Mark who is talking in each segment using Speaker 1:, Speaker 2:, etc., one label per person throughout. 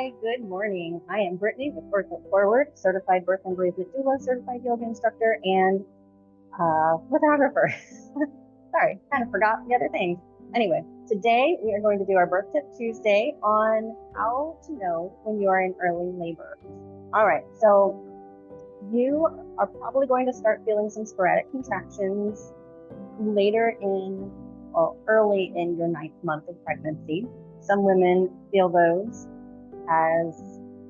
Speaker 1: Hi, good morning. I am Brittany with Birth It Forward, certified birth and bereavement doula, certified yoga instructor, and photographer. Sorry, kind of forgot the other things. Anyway, today we are going to do our Birth Tip Tuesday on how to know when you are in early labor. All right, so you are probably going to start feeling some sporadic contractions early in your 9th month of pregnancy. Some women feel those as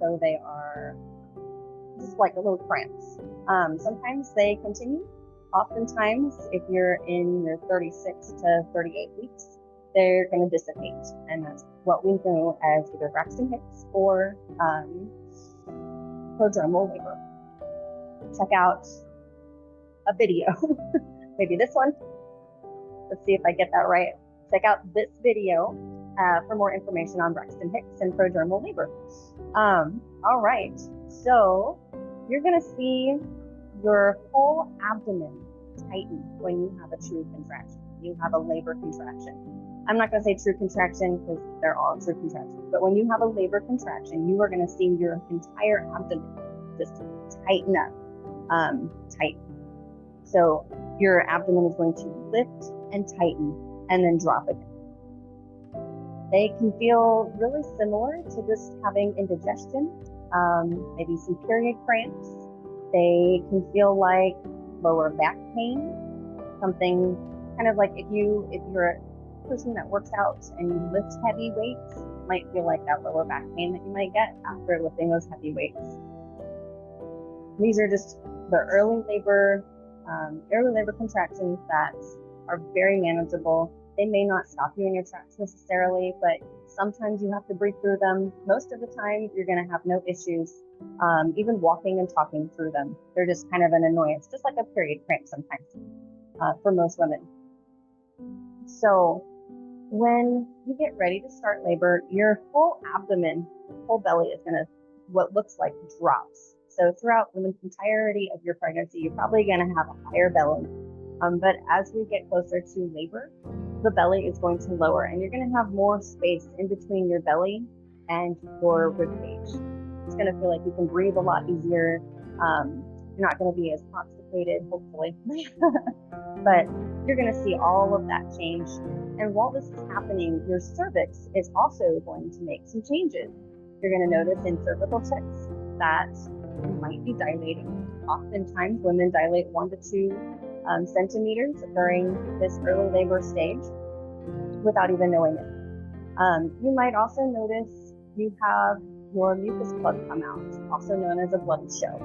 Speaker 1: though they are just like a little cramps. Sometimes they continue. Oftentimes, if you're in your 36 to 38 weeks, they're going to dissipate. And that's what we know as either Braxton Hicks or prodromal labor. Check out a video, maybe this one. Let's see if I get that right. Check out this video for more information on Braxton Hicks and prodromal labor. All right, so you're gonna see your whole abdomen tighten when you have a true contraction. You have a labor contraction. I'm not gonna say true contraction because they're all true contractions, but when you have a labor contraction, you are gonna see your entire abdomen just tighten up, tight. So your abdomen is going to lift and tighten and then drop again. They can feel really similar to just having indigestion, maybe some period cramps. They can feel like lower back pain, something kind of like if you're a person that works out and you lift heavy weights, it might feel like that lower back pain that you might get after lifting those heavy weights. These are just the early labor contractions that are very manageable. They may not stop you in your tracks necessarily, but sometimes you have to breathe through them. Most of the time, you're going to have no issues, even walking and talking through them. They're just kind of an annoyance, just like a period cramp sometimes for most women. So when you get ready to start labor, your whole abdomen, whole belly is going to, what looks like drops. So throughout the entirety of your pregnancy, you're probably going to have a higher belly. But as we get closer to labor, the belly is going to lower and you're going to have more space in between your belly and your rib cage. It's going to feel like you can breathe a lot easier. You're not going to be as constipated, hopefully, but you're going to see all of that change. And while this is happening, your cervix is also going to make some changes. You're going to notice in cervical checks that you might be dilating. Oftentimes, women dilate 1 to 2 centimeters during this early labor stage without even knowing it. You might also notice you have your mucus plug come out, also known as a bloody show.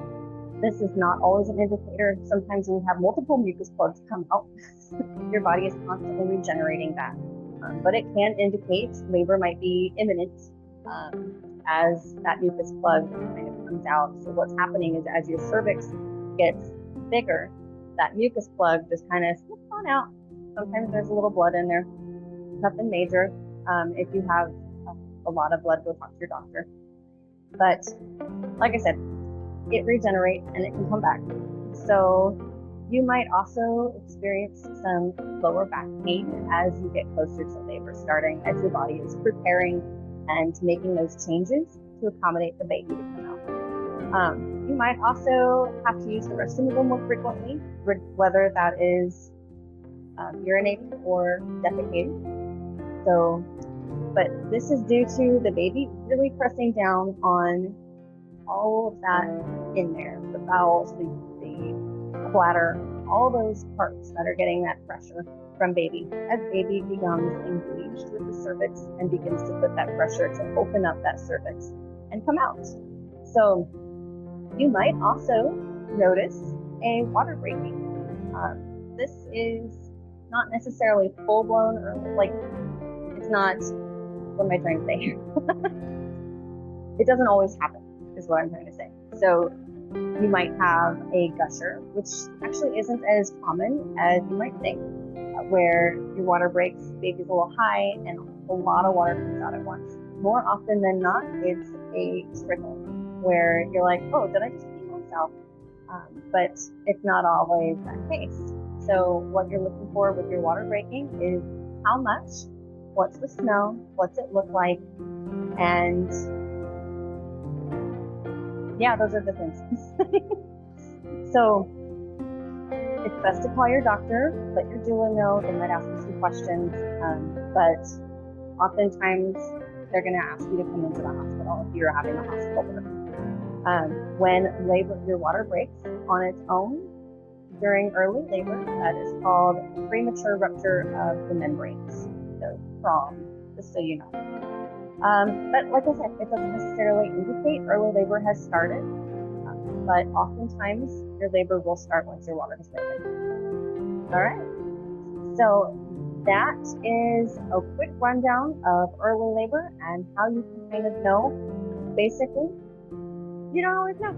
Speaker 1: This is not always an indicator. Sometimes when you have multiple mucus plugs come out, your body is constantly regenerating that. But it can indicate labor might be imminent as that mucus plug kind of comes out. So what's happening is as your cervix gets bigger, that mucus plug just kind of slips on out. Sometimes there's a little blood in there, nothing major. If you have a lot of blood, go talk to your doctor. But like I said, it regenerates and it can come back. So you might also experience some lower back pain as you get closer to labor starting, as your body is preparing and making those changes to accommodate the baby to come out. You might also have to use the restroom a little more frequently, whether that is urinating or defecating. So, but this is due to the baby really pressing down on all of that in there, the bowels, the bladder, all those parts that are getting that pressure from baby. As baby becomes engaged with the cervix and begins to put that pressure to open up that cervix and come out. So you might also notice a water breaking. This is not necessarily full-blown, or like it's not, what am I trying to say here? It doesn't always happen, is what I'm trying to say. So you might have a gusher, which actually isn't as common as you might think, where your water breaks, baby's a little high, and a lot of water comes out at once. More often than not, it's a trickle, where you're like, oh, did I just pee myself? But it's not always that case. So what you're looking for with your water breaking is how much, what's the smell, what's it look like, and Yeah, those are the symptoms. So it's best to call your doctor, let your doula know. They might ask you some questions, but oftentimes they're going to ask you to come into the hospital if you're having a hospital birth. When your water breaks on its own during early labor, that is called premature rupture of the membranes, so PROM, just so you know. But like I said, it doesn't necessarily indicate early labor has started, but oftentimes your labor will start once your water has broken. All right, so that is a quick rundown of early labor and how you can kind of know. Basically, you don't always know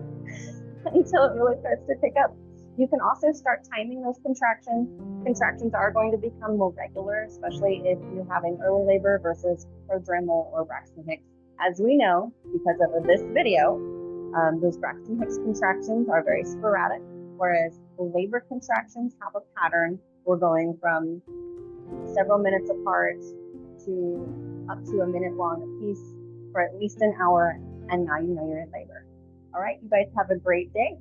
Speaker 1: until it really starts to pick up. You can also start timing those contractions. Contractions are going to become more regular, especially if you're having early labor versus prodromal or Braxton Hicks. As we know, because of this video, those Braxton Hicks contractions are very sporadic, whereas the labor contractions have a pattern. We're going from several minutes apart to up to a minute long apiece for at least an hour, and now you know you're in labor. All right, you guys have a great day.